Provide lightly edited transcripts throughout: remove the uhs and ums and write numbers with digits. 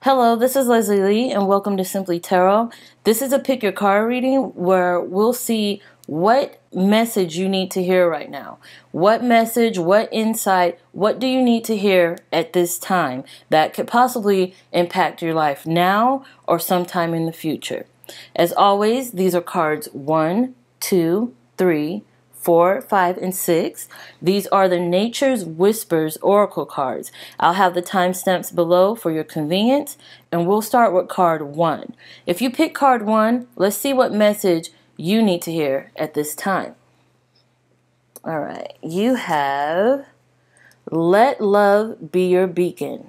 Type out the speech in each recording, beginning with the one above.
Hello, this is Leslie Lee, and welcome to Simply Tarot. This is a pick your card reading where we'll see what message you need to hear right now. What message, what insight, what do you need to hear at this time that could possibly impact your life now or sometime in the future. As always, these are cards 1, 2, 3, 4, 5, and 6. These are the Nature's Whispers Oracle cards. I'll have the timestamps below for your convenience, and we'll start with card 1. If you pick card 1, let's see what message you need to hear at this time. All right, you have Let Love Be Your Beacon.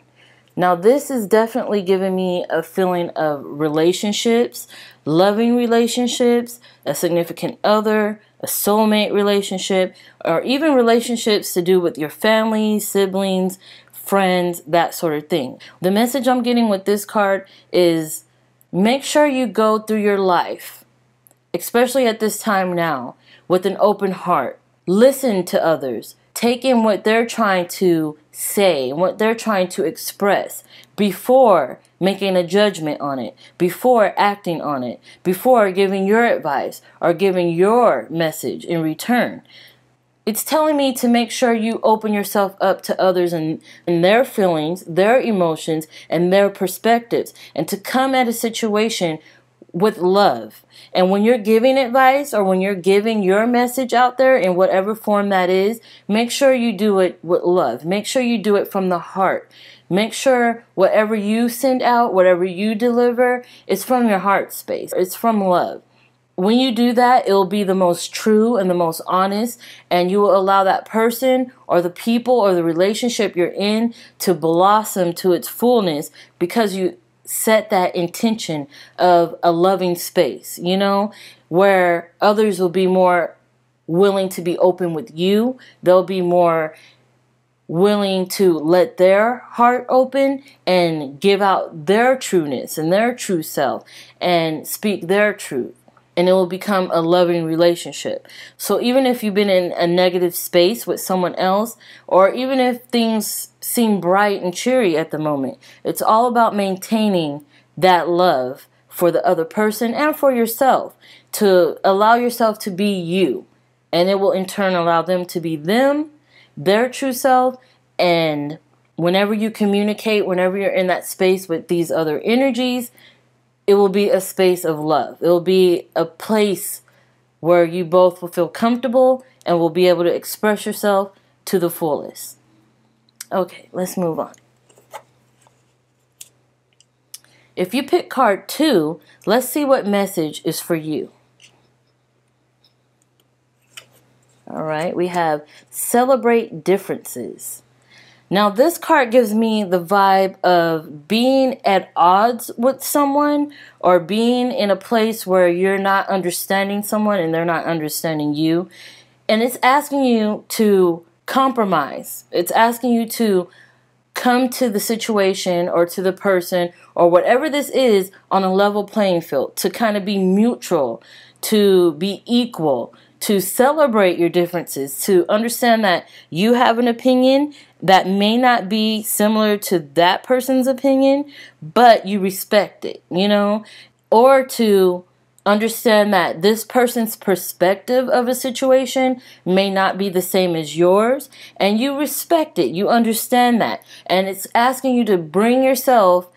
Now, this is definitely giving me a feeling of relationships, loving relationships, a significant other, a soulmate relationship, or even relationships to do with your family, siblings, friends, that sort of thing. The message I'm getting with this card is make sure you go through your life, especially at this time now, with an open heart. Listen to others. Take in what they're trying to say, what they're trying to express before making a judgment on it, before acting on it, before giving your advice or giving your message in return. It's telling me to make sure you open yourself up to others and their feelings, their emotions, and their perspectives, and to come at a situation with love. And when you're giving advice or when you're giving your message out there in whatever form that is, make sure you do it with love. Make sure you do it from the heart. Make sure whatever you send out, whatever you deliver, is from your heart space. It's from love. When you do that, it'll be the most true and the most honest, and you will allow that person or the people or the relationship you're in to blossom to its fullness because you set that intention of a loving space, you know, where others will be more willing to be open with you. They'll be more willing to let their heart open and give out their trueness and their true self and speak their truth. And it will become a loving relationship. So even if you've been in a negative space with someone else, or even if things seem bright and cheery at the moment, it's all about maintaining that love for the other person and for yourself, to allow yourself to be you. And it will in turn allow them to be them, their true self. And whenever you communicate, whenever you're in that space with these other energies, it will be a space of love. It will be a place where you both will feel comfortable and will be able to express yourself to the fullest. Okay, let's move on. If you pick card 2, let's see what message is for you. All right, we have Celebrate Differences. Now, this card gives me the vibe of being at odds with someone or being in a place where you're not understanding someone and they're not understanding you. And it's asking you to compromise. It's asking you to come to the situation or to the person or whatever this is on a level playing field, to kind of be neutral, to be equal, to celebrate your differences, to understand that you have an opinion that may not be similar to that person's opinion, but you respect it, you know, or to understand that this person's perspective of a situation may not be the same as yours, and you respect it, you understand that, and it's asking you to bring yourself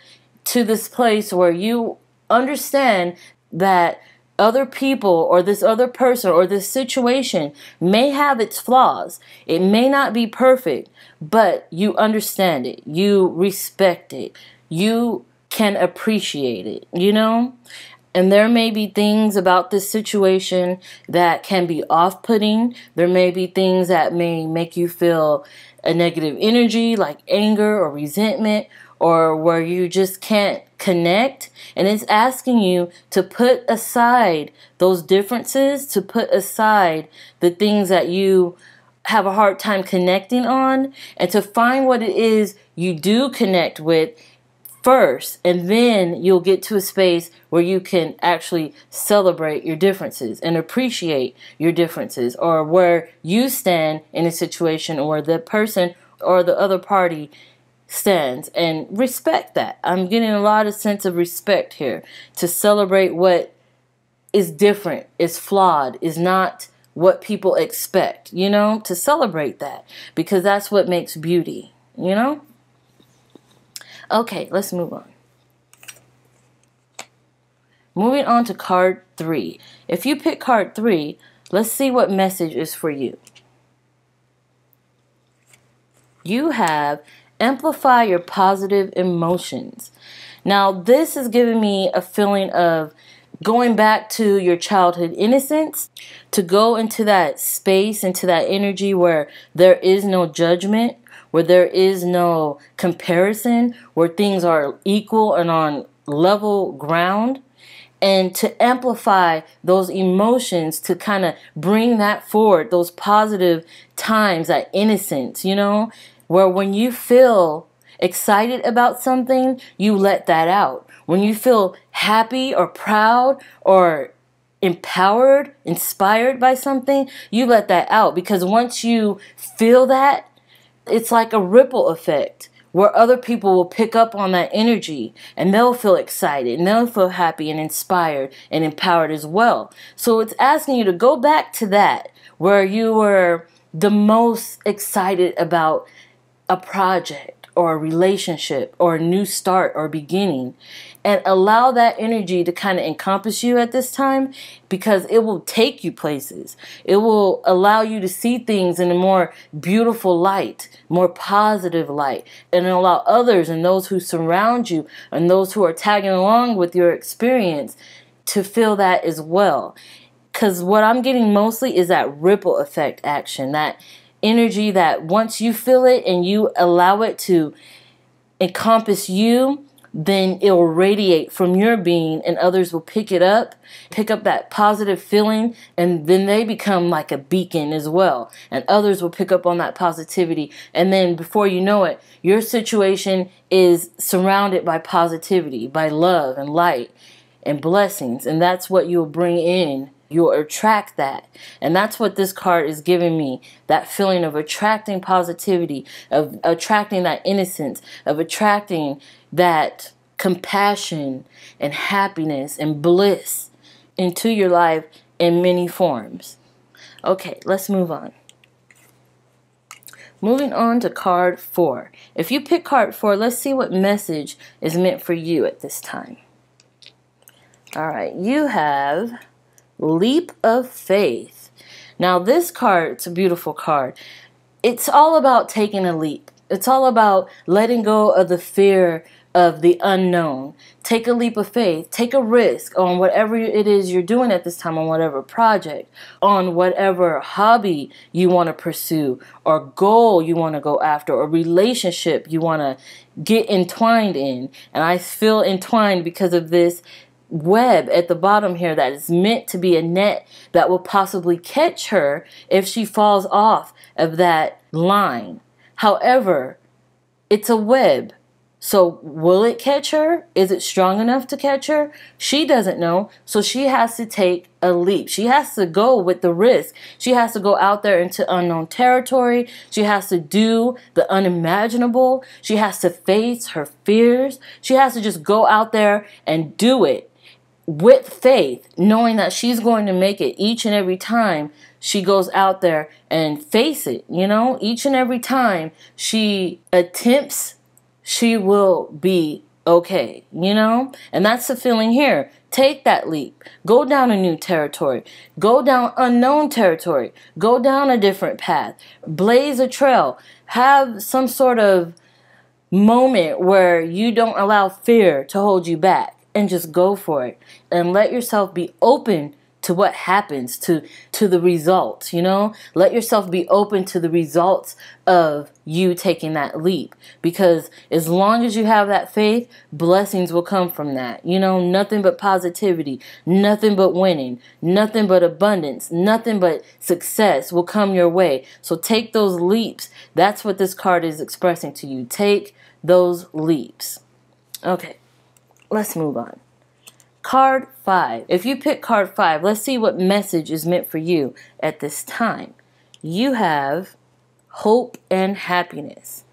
to this place where you understand that other people or this other person or this situation may have its flaws. It may not be perfect, but you understand it. You respect it. You can appreciate it, you know? And there may be things about this situation that can be off-putting. There may be things that may make you feel a negative energy like anger or resentment, or where you just can't connect. And it's asking you to put aside those differences, to put aside the things that you have a hard time connecting on, and to find what it is you do connect with first, and then you'll get to a space where you can actually celebrate your differences and appreciate your differences, or where you stand in a situation or the person or the other party stands, and respect that. I'm getting a lot of sense of respect here to celebrate what is different, is flawed, is not what people expect, you know, to celebrate that, because that's what makes beauty, you know? Okay, let's move on. Moving on to card 3. If you pick card 3, let's see what message is for you. You have amplify your positive emotions. Now, this is giving me a feeling of going back to your childhood innocence, to go into that space, into that energy where there is no judgment, where there is no comparison, where things are equal and on level ground, and to amplify those emotions, to kind of bring that forward, those positive times, that innocence, you know, where when you feel excited about something, you let that out. When you feel happy or proud or empowered, inspired by something, you let that out. Because once you feel that, it's like a ripple effect where other people will pick up on that energy and they'll feel excited and they'll feel happy and inspired and empowered as well. So it's asking you to go back to that, where you were the most excited about a project or a relationship or a new start or beginning, and allow that energy to kind of encompass you at this time, because it will take you places. It will allow you to see things in a more beautiful light, more positive light, and allow others and those who surround you and those who are tagging along with your experience to feel that as well. Because what I'm getting mostly is that ripple effect action, that energy that once you feel it and you allow it to encompass you, then it will radiate from your being and others will pick up that positive feeling, and then they become like a beacon as well, and others will pick up on that positivity, and then before you know it, your situation is surrounded by positivity, by love and light and blessings, and that's what you'll bring in. You'll attract that. And that's what this card is giving me. That feeling of attracting positivity, of attracting that innocence, of attracting that compassion and happiness and bliss into your life in many forms. Okay, let's move on. Moving on to card 4. If you pick card 4, let's see what message is meant for you at this time. All right, you have Leap of Faith. Now this card, it's a beautiful card. It's all about taking a leap. It's all about letting go of the fear of the unknown. Take a leap of faith. Take a risk on whatever it is you're doing at this time, on whatever project, on whatever hobby you want to pursue, or goal you want to go after, or relationship you want to get entwined in. And I feel entwined because of this web at the bottom here that is meant to be a net that will possibly catch her if she falls off of that line. However, it's a web. So will it catch her? Is it strong enough to catch her? She doesn't know. So she has to take a leap. She has to go with the risk. She has to go out there into unknown territory. She has to do the unimaginable. She has to face her fears. She has to just go out there and do it with faith, knowing that she's going to make it each and every time she goes out there and face it. You know, each and every time she attempts, she will be okay, you know? And that's the feeling here. Take that leap. Go down a new territory. Go down unknown territory. Go down a different path. Blaze a trail. Have some sort of moment where you don't allow fear to hold you back. And just go for it, and let yourself be open to what happens, to the results, you know? Let yourself be open to the results of you taking that leap, because as long as you have that faith, blessings will come from that. You know, nothing but positivity, nothing but winning, nothing but abundance, nothing but success will come your way. So take those leaps. That's what this card is expressing to you. Take those leaps. Okay. Let's move on. Card 5. If you pick card 5, let's see what message is meant for you at this time. You have hope and happiness.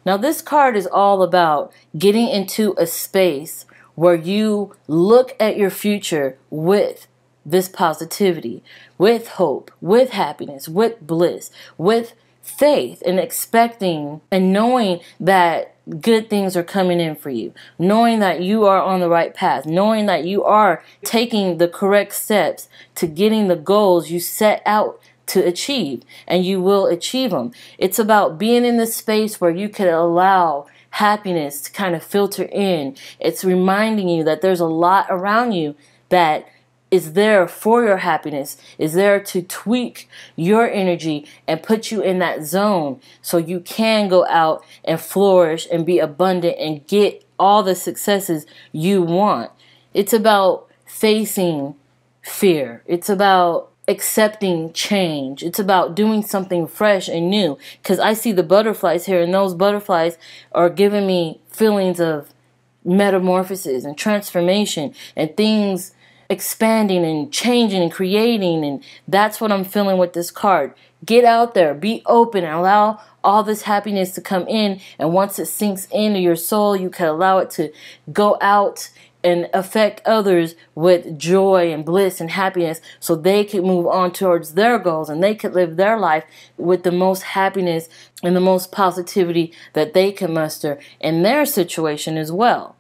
Now this card is all about getting into a space where you look at your future with this positivity, with hope, with happiness, with bliss, with faith, and expecting and knowing that good things are coming in for you, knowing that you are on the right path, knowing that you are taking the correct steps to getting the goals you set out to achieve, and you will achieve them. It's about being in this space where you can allow happiness to kind of filter in. It's reminding you that there's a lot around you that is there for your happiness, is there to tweak your energy and put you in that zone so you can go out and flourish and be abundant and get all the successes you want. It's about facing fear. It's about accepting change. It's about doing something fresh and new. Because I see the butterflies here, and those butterflies are giving me feelings of metamorphosis and transformation and things expanding and changing and creating, and that's what I'm feeling with this card. Get out there, be open, and allow all this happiness to come in, and once it sinks into your soul, you can allow it to go out and affect others with joy and bliss and happiness, so they can move on towards their goals and they can live their life with the most happiness and the most positivity that they can muster in their situation as well.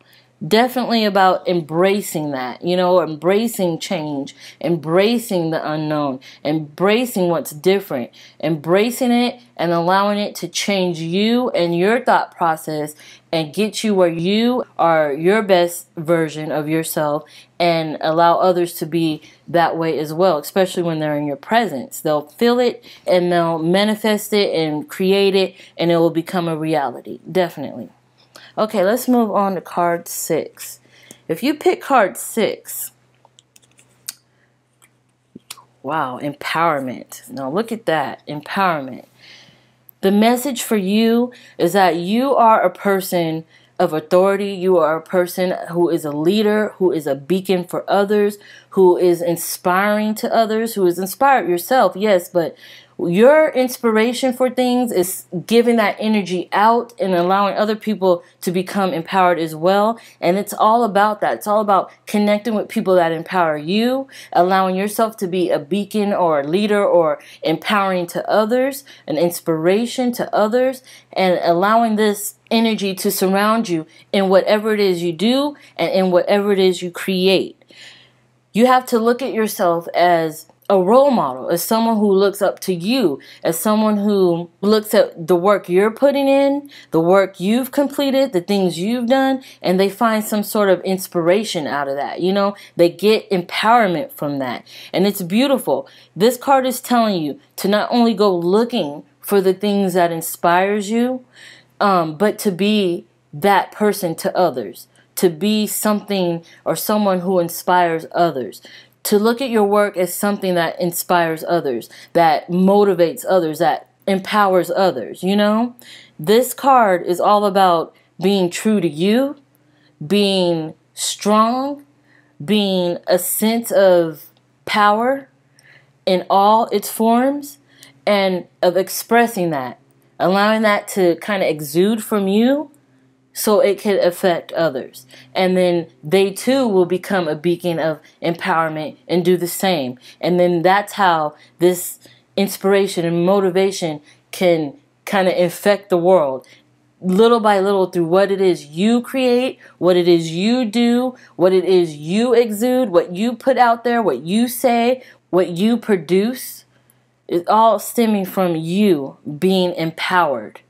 Definitely about embracing that, you know, embracing change, embracing the unknown, embracing what's different, embracing it and allowing it to change you and your thought process and get you where you are your best version of yourself, and allow others to be that way as well, especially when they're in your presence. They'll feel it and they'll manifest it and create it, and it will become a reality. Definitely. Okay, let's move on to card 6. If you pick card 6, wow, empowerment. Now look at that, empowerment. The message for you is that you are a person of authority. You are a person who is a leader, who is a beacon for others, who is inspiring to others, who is inspired yourself, yes, but your inspiration for things is giving that energy out and allowing other people to become empowered as well. And it's all about that. It's all about connecting with people that empower you, allowing yourself to be a beacon or a leader or empowering to others, an inspiration to others, and allowing this energy to surround you in whatever it is you do and in whatever it is you create. You have to look at yourself as a role model, as someone who looks up to you, as someone who looks at the work you're putting in, the work you've completed, the things you've done, and they find some sort of inspiration out of that. You know, they get empowerment from that. And it's beautiful. This card is telling you to not only go looking for the things that inspires you, but to be that person to others, to be something or someone who inspires others. To look at your work as something that inspires others, that motivates others, that empowers others, you know? This card is all about being true to you, being strong, being a sense of power in all its forms, and of expressing that, allowing that to kind of exude from you, so it could affect others. And then they too will become a beacon of empowerment and do the same. And then that's how this inspiration and motivation can kind of infect the world, little by little, through what it is you create, what it is you do, what it is you exude, what you put out there, what you say, what you produce. It's all stemming from you being empowered.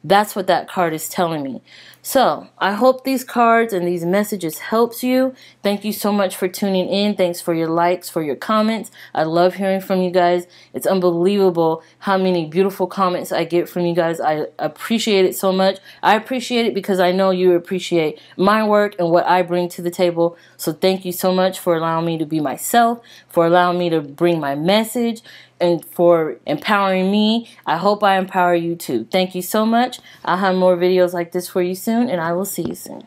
That's what that card is telling me. So I hope these cards and these messages helps you. Thank you so much for tuning in. Thanks for your likes, for your comments. I love hearing from you guys. It's unbelievable how many beautiful comments I get from you guys. I appreciate it so much. I appreciate it because I know you appreciate my work and what I bring to the table. So thank you so much for allowing me to be myself, for allowing me to bring my message, and for empowering me. I hope I empower you too. Thank you so much. I'll have more videos like this for you soon, and I will see you soon.